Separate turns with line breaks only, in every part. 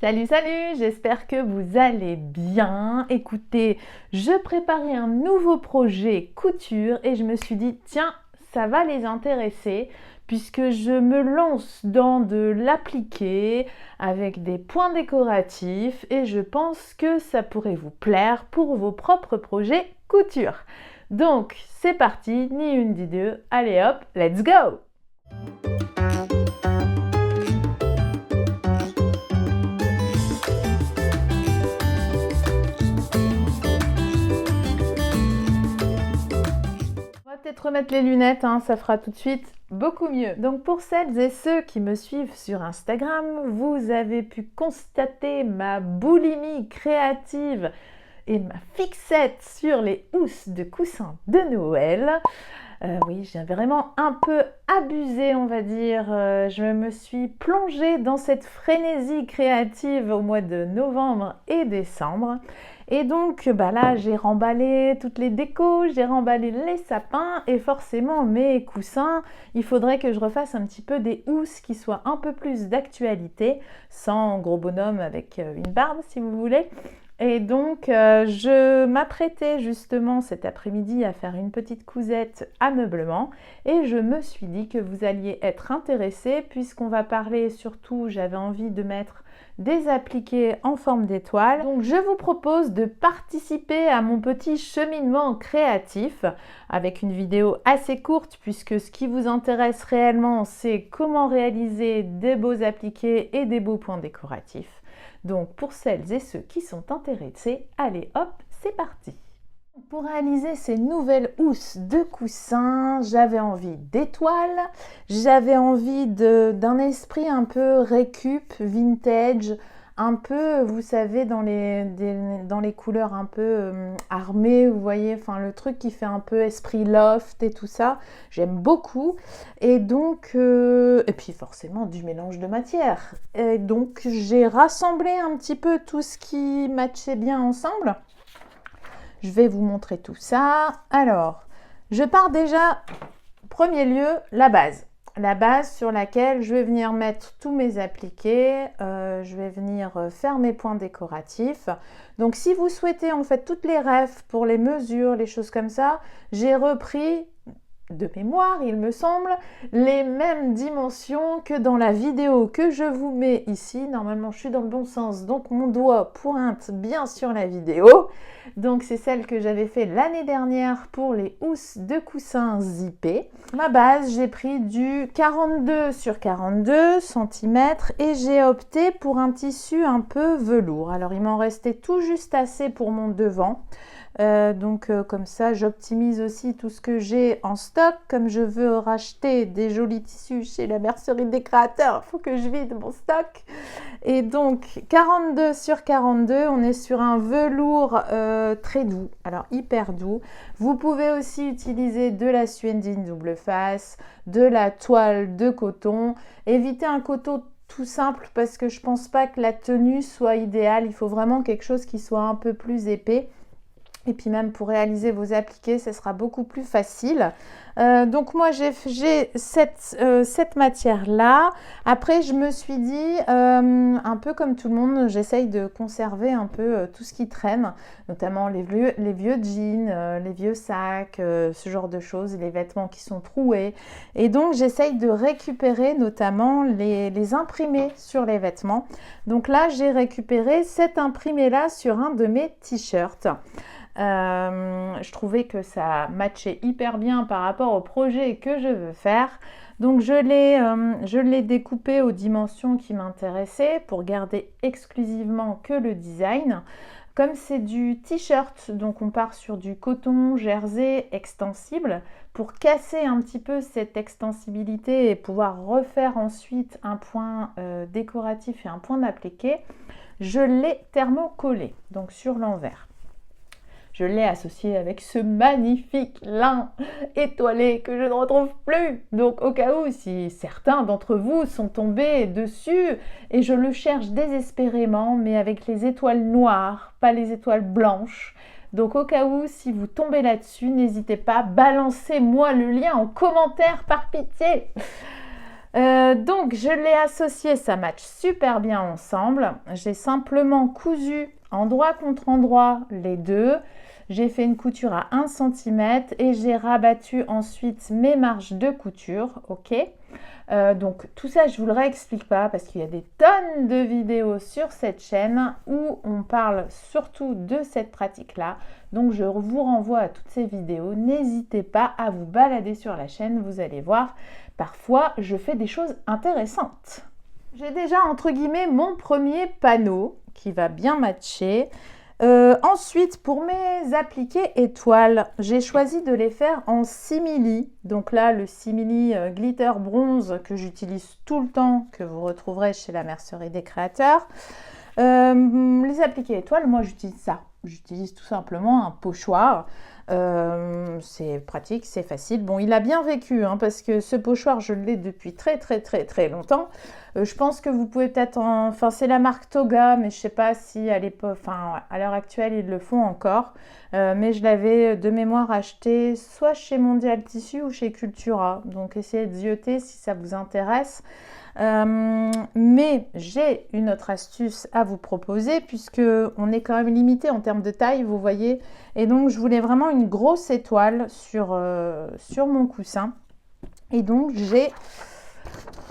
Salut, salut, j'espère que vous allez bien. Écoutez, je préparais un nouveau projet couture et je me suis dit, tiens, ça va les intéresser puisque je me lance dans de l'appliqué avec des points décoratifs et je pense que ça pourrait vous plaire pour vos propres projets couture. Donc, c'est parti, ni une ni deux, allez hop, let's go! On va peut-être remettre les lunettes, hein, ça fera tout de suite beaucoup mieux. Donc pour celles et ceux qui me suivent sur Instagram, vous avez pu constater ma boulimie créative et ma fixette sur les housses de coussins de Noël. Oui, j'ai vraiment un peu abusé, on va dire. Je me suis plongée dans cette frénésie créative au mois de novembre et décembre. Et donc, là, j'ai remballé toutes les décos, j'ai remballé les sapins et forcément mes coussins. Il faudrait que je refasse un petit peu des housses qui soient un peu plus d'actualité, sans gros bonhomme avec une barbe, si vous voulez. Et donc, je m'apprêtais justement cet après-midi à faire une petite cousette ameublement et je me suis dit que vous alliez être intéressés puisqu'on va parler surtout, j'avais envie de mettre des appliqués en forme d'étoile. Donc, je vous propose de participer à mon petit cheminement créatif avec une vidéo assez courte puisque ce qui vous intéresse réellement, c'est comment réaliser des beaux appliqués et des beaux points décoratifs. Donc pour celles et ceux qui sont intéressés, allez hop, c'est parti! Pour réaliser ces nouvelles housses de coussins, j'avais envie d'étoiles, j'avais envie d'un esprit un peu récup, vintage, un peu, vous savez, dans les couleurs un peu armées, vous voyez, enfin le truc qui fait un peu esprit loft et tout ça, j'aime beaucoup. Et donc, et puis forcément du mélange de matières. Et donc j'ai rassemblé un petit peu tout ce qui matchait bien ensemble. Je vais vous montrer tout ça. Alors, je pars déjà, premier lieu, la base. La base sur laquelle je vais venir mettre tous mes appliqués, je vais venir faire mes points décoratifs. Donc si vous souhaitez en fait toutes les refs pour les mesures, les choses comme ça, j'ai repris de mémoire, il me semble, les mêmes dimensions que dans la vidéo que je vous mets ici. Normalement, je suis dans le bon sens, donc mon doigt pointe bien sur la vidéo. Donc, c'est celle que j'avais fait l'année dernière pour les housses de coussins zippés. Ma base, j'ai pris du 42 sur 42 cm et j'ai opté pour un tissu un peu velours. Alors, il m'en restait tout juste assez pour mon devant. Comme ça, j'optimise aussi tout ce que j'ai en stock. Comme je veux racheter des jolis tissus chez la mercerie des créateurs, il faut que je vide mon stock. Et donc, 42 sur 42, on est sur un velours très doux, alors hyper doux. Vous pouvez aussi utiliser de la suendine double face, de la toile de coton. Évitez un coton tout simple parce que je pense pas que la tenue soit idéale. Il faut vraiment quelque chose qui soit un peu plus épais. Et puis même pour réaliser vos appliqués, ce sera beaucoup plus facile. Donc moi j'ai cette matière-là. Après je me suis dit, un peu comme tout le monde, j'essaye de conserver un peu tout ce qui traîne, notamment les vieux jeans, les vieux sacs, ce genre de choses, les vêtements qui sont troués. Et donc j'essaye de récupérer notamment les imprimés sur les vêtements. Donc là j'ai récupéré cet imprimé-là sur un de mes t-shirts. Je trouvais que ça matchait hyper bien par rapport au projet que je veux faire. Donc je l'ai découpé aux dimensions qui m'intéressaient pour garder exclusivement que le design. Comme c'est du t-shirt, donc on part sur du coton jersey extensible pour casser un petit peu cette extensibilité et pouvoir refaire ensuite un point décoratif et un point d'appliqué. Je l'ai thermocollé, donc sur l'envers. Je l'ai associé avec ce magnifique lin étoilé que je ne retrouve plus. Donc au cas où, si certains d'entre vous sont tombés dessus, et je le cherche désespérément, mais avec les étoiles noires, pas les étoiles blanches. Donc au cas où, si vous tombez là-dessus, n'hésitez pas, balancez-moi le lien en commentaire par pitié. Donc je l'ai associé, ça match super bien ensemble. J'ai simplement cousu endroit contre endroit les deux. J'ai fait une couture à 1 cm et j'ai rabattu ensuite mes marges de couture, ok. Donc tout ça je vous le réexplique pas parce qu'il y a des tonnes de vidéos sur cette chaîne où on parle surtout de cette pratique là. Donc je vous renvoie à toutes ces vidéos. N'hésitez pas à vous balader sur la chaîne, vous allez voir, parfois je fais des choses intéressantes. J'ai déjà entre guillemets mon premier panneau qui va bien matcher. Ensuite, pour mes appliqués étoiles, j'ai choisi de les faire en simili. Donc là, le simili glitter bronze que j'utilise tout le temps, que vous retrouverez chez la Mercerie des Créateurs. Les appliqués étoiles, moi j'utilise ça. J'utilise tout simplement un pochoir. C'est pratique, c'est facile. Bon, il a bien vécu hein, parce que ce pochoir, je l'ai depuis très longtemps. Je pense que vous pouvez peut-être Enfin, c'est la marque Toga, mais je sais pas si à l'époque... Enfin, à l'heure actuelle, ils le font encore. Mais je l'avais de mémoire acheté soit chez Mondial Tissu ou chez Cultura. Donc, essayez de zioter si ça vous intéresse. Mais j'ai une autre astuce à vous proposer puisque on est quand même limité en termes de taille, vous voyez. Et donc, je voulais vraiment une grosse étoile sur mon coussin. Et donc, j'ai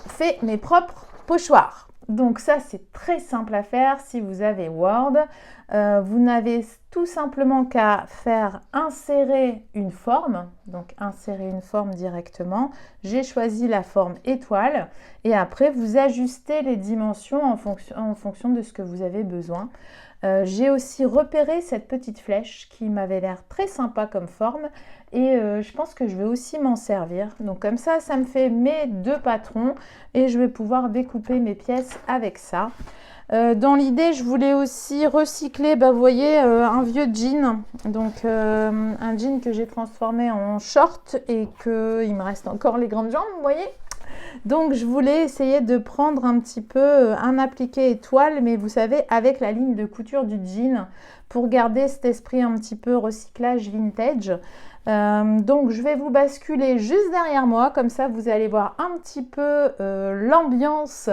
fait mes propres pochoirs. Donc ça, c'est très simple à faire si vous avez Word. Vous n'avez tout simplement qu'à faire insérer une forme. Donc insérer une forme directement. J'ai choisi la forme étoile. Et après, vous ajustez les dimensions en fonction de ce que vous avez besoin. J'ai aussi repéré cette petite flèche qui m'avait l'air très sympa comme forme et je pense que je vais aussi m'en servir. Donc comme ça me fait mes deux patrons et je vais pouvoir découper mes pièces avec ça. Dans l'idée, je voulais aussi recycler, vous voyez, un vieux jean. Donc un jean que j'ai transformé en short et qu'il me reste encore les grandes jambes, vous voyez. Donc je voulais essayer de prendre un petit peu un appliqué étoile, mais vous savez, avec la ligne de couture du jean, pour garder cet esprit un petit peu recyclage vintage. Donc je vais vous basculer juste derrière moi, comme ça vous allez voir un petit peu l'ambiance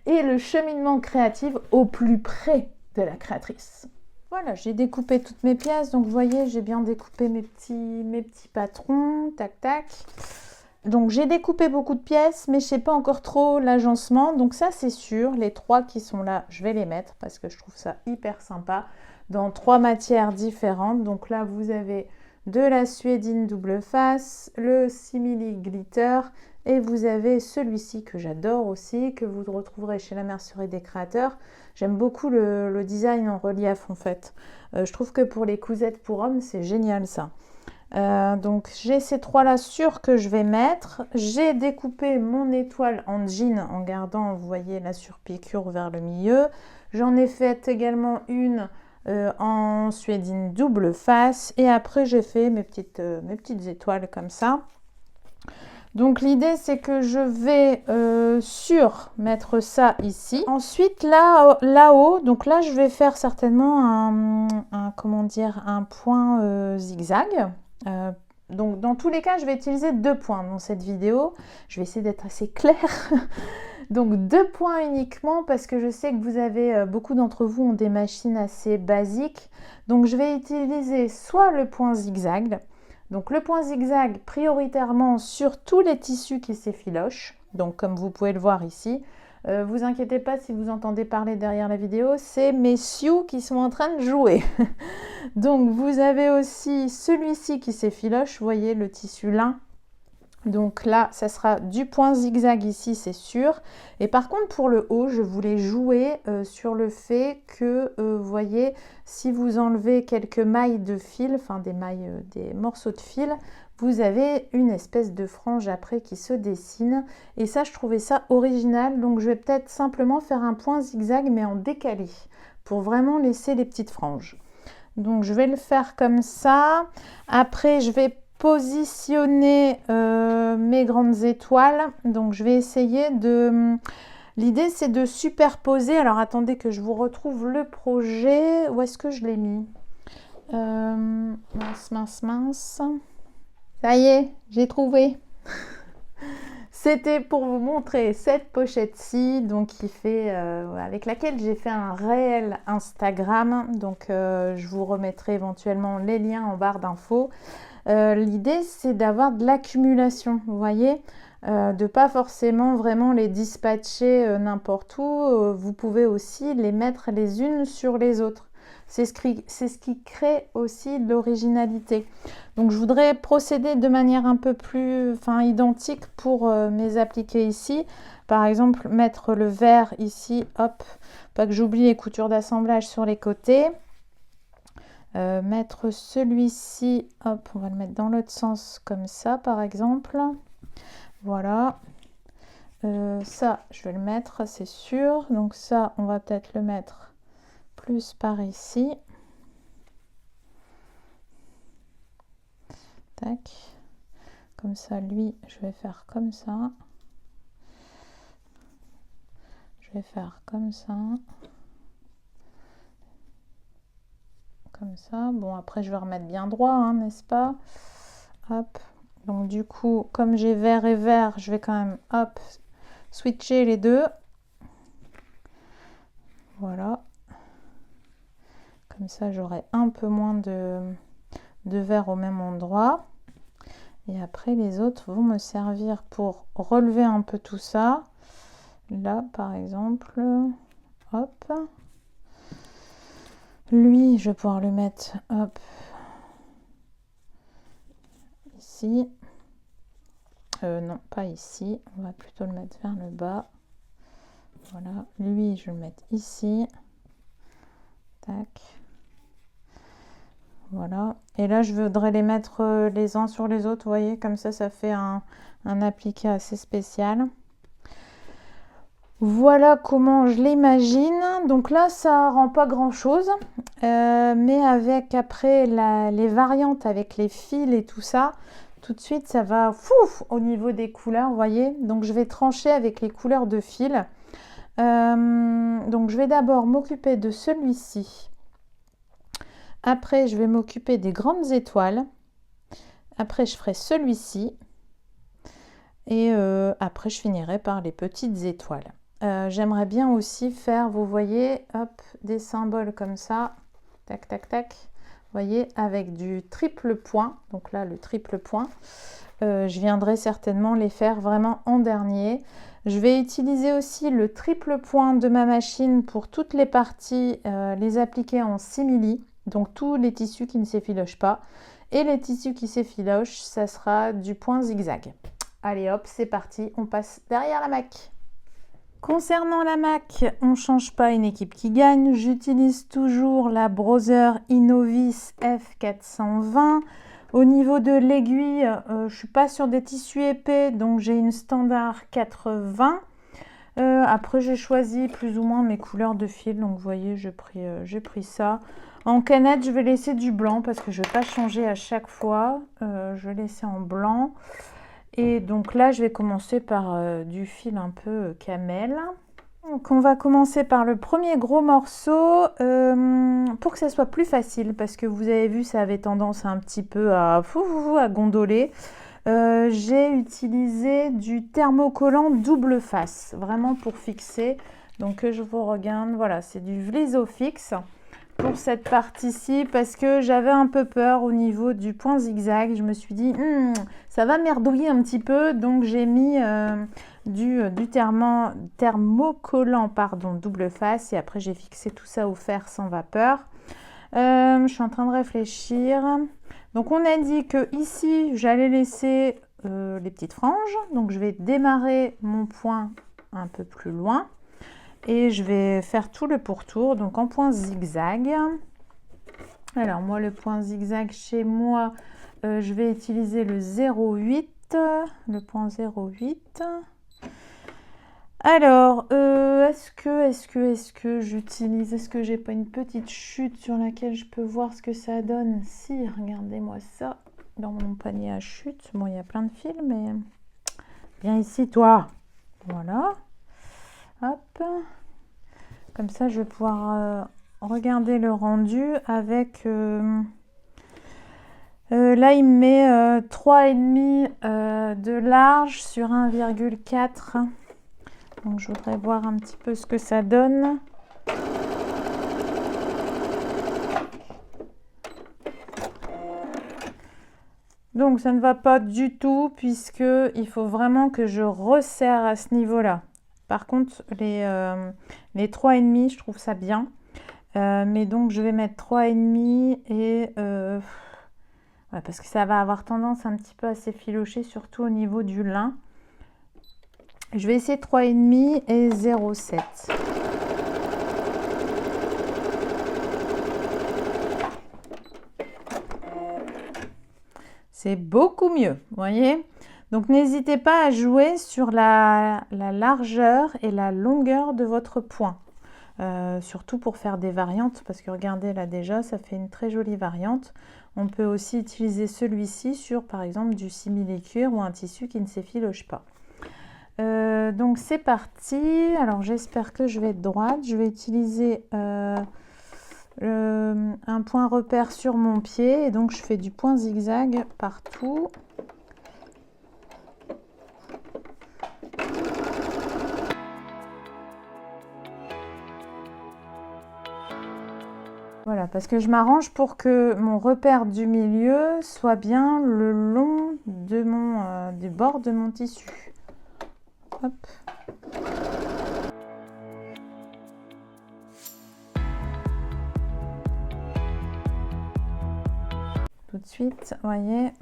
et le cheminement créatif au plus près de la créatrice. Voilà, j'ai découpé toutes mes pièces, donc vous voyez, j'ai bien découpé mes petits patrons, tac tac. Donc j'ai découpé beaucoup de pièces, mais je ne sais pas encore trop l'agencement. Donc ça c'est sûr, les 3 qui sont là, je vais les mettre parce que je trouve ça hyper sympa. Dans 3 matières différentes. Donc là vous avez de la suédine double face, le simili glitter et vous avez celui-ci que j'adore aussi, que vous retrouverez chez la Mercerie des Créateurs. J'aime beaucoup le design en relief en fait. Je trouve que pour les cousettes pour hommes, c'est génial ça. Donc j'ai ces 3 là sûrs que je vais mettre. J'ai découpé mon étoile en jean en gardant, vous voyez, la surpiqûre vers le milieu. J'en ai fait également une en suédine double face et après j'ai fait mes petites étoiles comme ça. Donc l'idée c'est que je vais mettre ça ici. Ensuite là-haut, donc là je vais faire certainement un point zigzag. Donc dans tous les cas je vais utiliser 2 points dans cette vidéo. Je vais essayer d'être assez claire. Donc 2 points uniquement parce que je sais que vous avez beaucoup d'entre vous ont des machines assez basiques. Donc je vais utiliser soit le point zigzag. Donc le point zigzag prioritairement sur tous les tissus qui s'effilochent. Donc comme vous pouvez le voir ici. Vous inquiétez pas si vous entendez parler derrière la vidéo, c'est mes sioux qui sont en train de jouer. Donc vous avez aussi celui-ci qui s'effiloche, vous voyez le tissu lin. Donc là, ça sera du point zigzag ici, c'est sûr. Et par contre, pour le haut, je voulais jouer sur le fait que, vous voyez, si vous enlevez quelques mailles de fil, enfin des morceaux de fil, vous avez une espèce de frange après qui se dessine. Et ça, je trouvais ça original. Donc, je vais peut-être simplement faire un point zigzag, mais en décalé, pour vraiment laisser les petites franges. Donc, je vais le faire comme ça. Après, je vais positionner mes grandes étoiles. Donc je vais essayer de... L'idée c'est de superposer. Alors attendez que je vous retrouve le projet. Où est-ce que je l'ai mis? Mince. Ça y est, j'ai trouvé. C'était pour vous montrer cette pochette-ci, donc qui fait, avec laquelle j'ai fait un réel Instagram. Donc je vous remettrai éventuellement les liens en barre d'infos. L'idée c'est d'avoir de l'accumulation, vous voyez, de pas forcément vraiment les dispatcher n'importe où. Vous pouvez aussi les mettre les unes sur les autres. C'est ce qui crée aussi de l'originalité. Donc je voudrais procéder de manière un peu plus identique pour mes appliqués ici. Par exemple, mettre le vert ici, hop, pas que j'oublie les coutures d'assemblage sur les côtés. Mettre celui-ci, hop, on va le mettre dans l'autre sens comme ça par exemple. Voilà. Ça, je vais le mettre, c'est sûr. Donc ça, on va peut-être le mettre plus par ici. Tac. Comme ça, lui, je vais faire comme ça. Je vais faire comme ça. Comme ça. Bon, après, je vais remettre bien droit, hein, n'est-ce pas? Hop. Donc, du coup, comme j'ai vert et vert, je vais quand même, hop, switcher les deux. Voilà. Comme ça, j'aurai un peu moins de vert au même endroit. Et après, les autres vont me servir pour relever un peu tout ça. Là, par exemple, hop. Lui, je vais pouvoir le mettre, hop, ici. Non, pas ici. On va plutôt le mettre vers le bas. Voilà. Lui, je vais le mettre ici. Tac. Voilà. Et là, je voudrais les mettre les uns sur les autres. Vous voyez, comme ça fait un appliqué assez spécial. Voilà comment je l'imagine. Donc là, ça rend pas grand chose. Mais avec après les variantes avec les fils et tout ça, tout de suite, ça va au niveau des couleurs, vous voyez. Donc je vais trancher avec les couleurs de fil. Donc je vais d'abord m'occuper de celui-ci. Après, je vais m'occuper des grandes étoiles. Après, je ferai celui-ci. Et après, je finirai par les petites étoiles. J'aimerais bien aussi faire, vous voyez, hop, des symboles comme ça. Tac, tac, tac. Vous voyez, avec du triple point. Donc là, le triple point. Je viendrai certainement les faire vraiment en dernier. Je vais utiliser aussi le triple point de ma machine pour toutes les parties, les appliquer en simili. Donc tous les tissus qui ne s'effilochent pas. Et les tissus qui s'effilochent, ça sera du point zigzag. Allez hop, c'est parti, on passe derrière la Mac. Concernant la Mac, on ne change pas une équipe qui gagne. J'utilise toujours la Brother Innovis F420. Au niveau de l'aiguille, je ne suis pas sur des tissus épais, donc j'ai une standard 80. Après, j'ai choisi plus ou moins mes couleurs de fil. Donc, vous voyez, j'ai pris ça. En canette, je vais laisser du blanc parce que je ne vais pas changer à chaque fois. Je vais laisser en blanc. Et donc là, je vais commencer par du fil un peu camel. Donc, on va commencer par le premier gros morceau pour que ça soit plus facile parce que vous avez vu, ça avait tendance un petit peu à gondoler. J'ai utilisé du thermocollant double face, vraiment pour fixer. Donc je vous regarde, voilà, c'est du Vlisofix pour cette partie-ci parce que j'avais un peu peur au niveau du point zigzag. Je me suis dit, ça va merdouiller un petit peu, donc j'ai mis du thermocollant double face et après j'ai fixé tout ça au fer sans vapeur. Je suis en train de réfléchir. Donc on a dit que ici j'allais laisser les petites franges. Donc je vais démarrer mon point un peu plus loin et je vais faire tout le pourtour donc en point zigzag. Alors moi le point zigzag chez moi, je vais utiliser le 0,8, le point 0,8. Alors, est-ce que j'utilise, est-ce que j'ai pas une petite chute sur laquelle je peux voir ce que ça donne? Si, regardez-moi ça, dans mon panier à chute. Bon, il y a plein de fils, mais viens ici, toi. Voilà. Hop. Comme ça, je vais pouvoir regarder le rendu avec Là, il me met 3,5 de large sur 1,4. Donc, je voudrais voir un petit peu ce que ça donne. Donc, ça ne va pas du tout puisqu'il faut vraiment que je resserre à ce niveau-là. Par contre, les 3,5, je trouve ça bien. Mais donc, je vais mettre 3,5 et... ouais, parce que ça va avoir tendance un petit peu à s'effilocher, surtout au niveau du lin. Je vais essayer 3,5 et 0,7. C'est beaucoup mieux, vous voyez? Donc n'hésitez pas à jouer sur la largeur et la longueur de votre point. Surtout pour faire des variantes, parce que regardez là déjà, ça fait une très jolie variante. On peut aussi utiliser celui-ci sur par exemple du simili-cuir ou un tissu qui ne s'effiloche pas. Donc c'est parti. Alors j'espère que je vais être droite. Je vais utiliser un point repère sur mon pied et donc je fais du point zigzag partout. Voilà, parce que je m'arrange pour que mon repère du milieu soit bien le long de du bord de mon tissu. Hop. Tout de suite, vous voyez,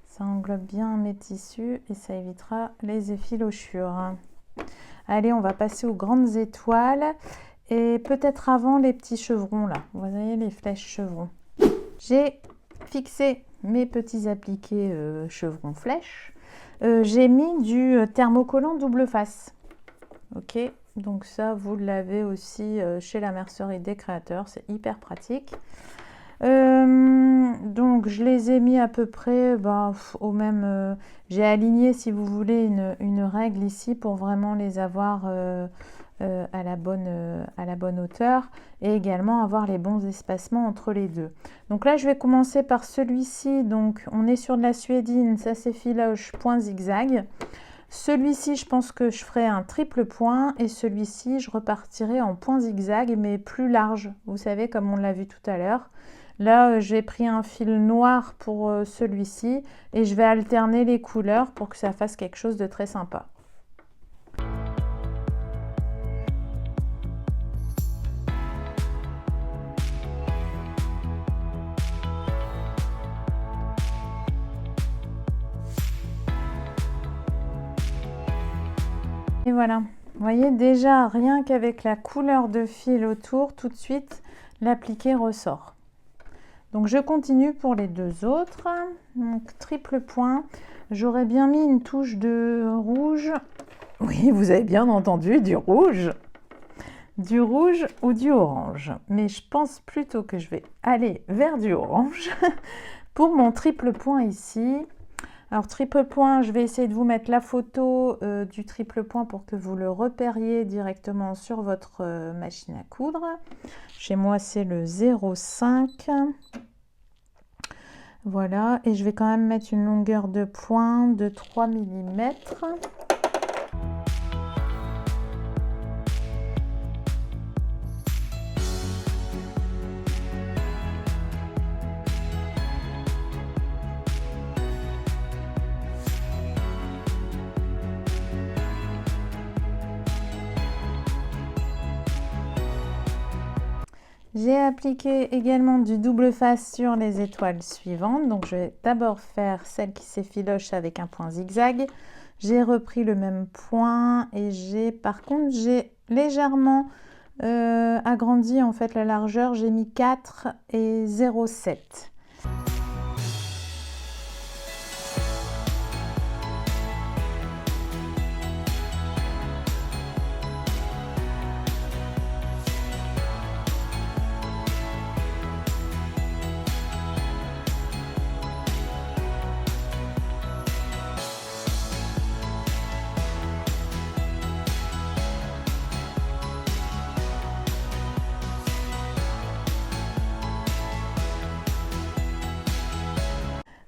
ça englobe bien mes tissus et ça évitera les effilochures. Allez, on va passer aux grandes étoiles. Et peut-être avant les petits chevrons là, vous voyez les flèches chevrons. J'ai fixé mes petits appliqués chevrons flèches. J'ai mis du thermocollant double face. Ok, donc ça vous l'avez aussi chez la mercerie des créateurs, c'est hyper pratique. Donc je les ai mis à peu près au même... j'ai aligné si vous voulez une règle ici pour vraiment les avoir... à la bonne hauteur et également avoir les bons espacements entre les deux. Donc là je vais commencer par celui-ci, donc on est sur de la suédine, ça s'effiloche point zigzag. Celui-ci je pense que je ferai un triple point et celui-ci je repartirai en point zigzag mais plus large, vous savez comme on l'a vu tout à l'heure. Là j'ai pris un fil noir pour celui-ci et je vais alterner les couleurs pour que ça fasse quelque chose de très sympa. Et voilà, vous voyez déjà rien qu'avec la couleur de fil autour, tout de suite l'appliqué ressort. Donc je continue pour les deux autres. Donc triple point, j'aurais bien mis une touche de rouge. Oui, vous avez bien entendu, du rouge. Du rouge ou du orange. Mais je pense plutôt que je vais aller vers du orange pour mon triple point ici. Alors triple point, je vais essayer de vous mettre la photo du triple point pour que vous le repériez directement sur votre machine à coudre. Chez moi, c'est le 0,5. Voilà, et je vais quand même mettre une longueur de point de 3 mm. J'ai appliqué également du double face sur les étoiles suivantes. Donc je vais d'abord faire celle qui s'effiloche avec un point zigzag. J'ai repris le même point et par contre j'ai légèrement agrandi en fait la largeur. J'ai mis 4 et 0,7.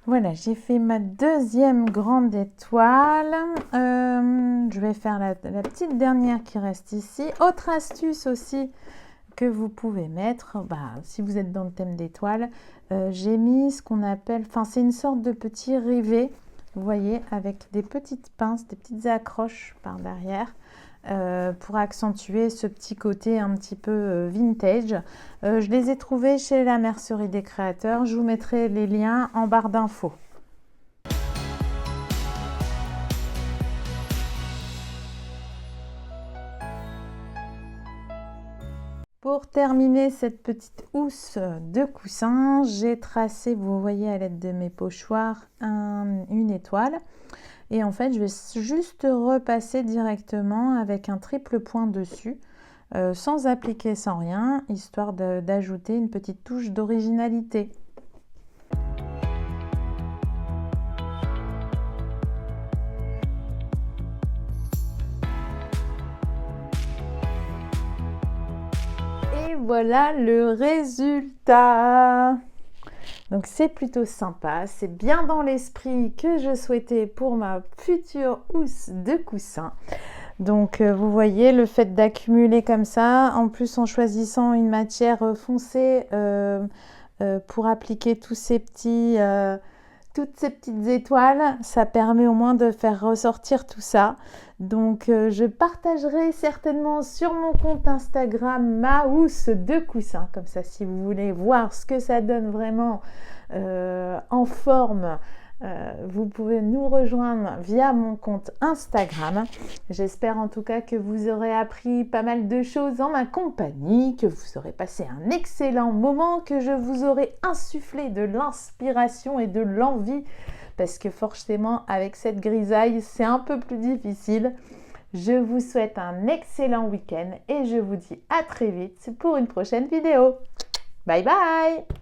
Voilà, j'ai fait ma deuxième grande étoile. Je vais faire la petite dernière qui reste ici. Autre astuce aussi que vous pouvez mettre, si vous êtes dans le thème d'étoiles, j'ai mis ce qu'on appelle, c'est une sorte de petit rivet, vous voyez, avec des petites pinces, des petites accroches par derrière, pour accentuer ce petit côté un petit peu vintage. Je les ai trouvés chez la Mercerie des Créateurs, je vous mettrai les liens en barre d'infos. Pour terminer cette petite housse de coussin, j'ai tracé, vous voyez à l'aide de mes pochoirs, une étoile. Et en fait, je vais juste repasser directement avec un triple point dessus, sans appliquer, sans rien, histoire d'ajouter une petite touche d'originalité. Et voilà le résultat! Donc c'est plutôt sympa, c'est bien dans l'esprit que je souhaitais pour ma future housse de coussin. Donc vous voyez, le fait d'accumuler comme ça, en plus en choisissant une matière foncée pour appliquer toutes ces petites étoiles, ça permet au moins de faire ressortir tout ça. Donc je partagerai certainement sur mon compte Instagram ma housse de coussin, comme ça si vous voulez voir ce que ça donne vraiment en forme, vous pouvez nous rejoindre via mon compte Instagram. J'espère en tout cas que vous aurez appris pas mal de choses en ma compagnie, que vous aurez passé un excellent moment, que je vous aurai insufflé de l'inspiration et de l'envie, parce que forcément avec cette grisaille c'est un peu plus difficile. Je vous souhaite un excellent week-end et je vous dis à très vite pour une prochaine vidéo. Bye bye!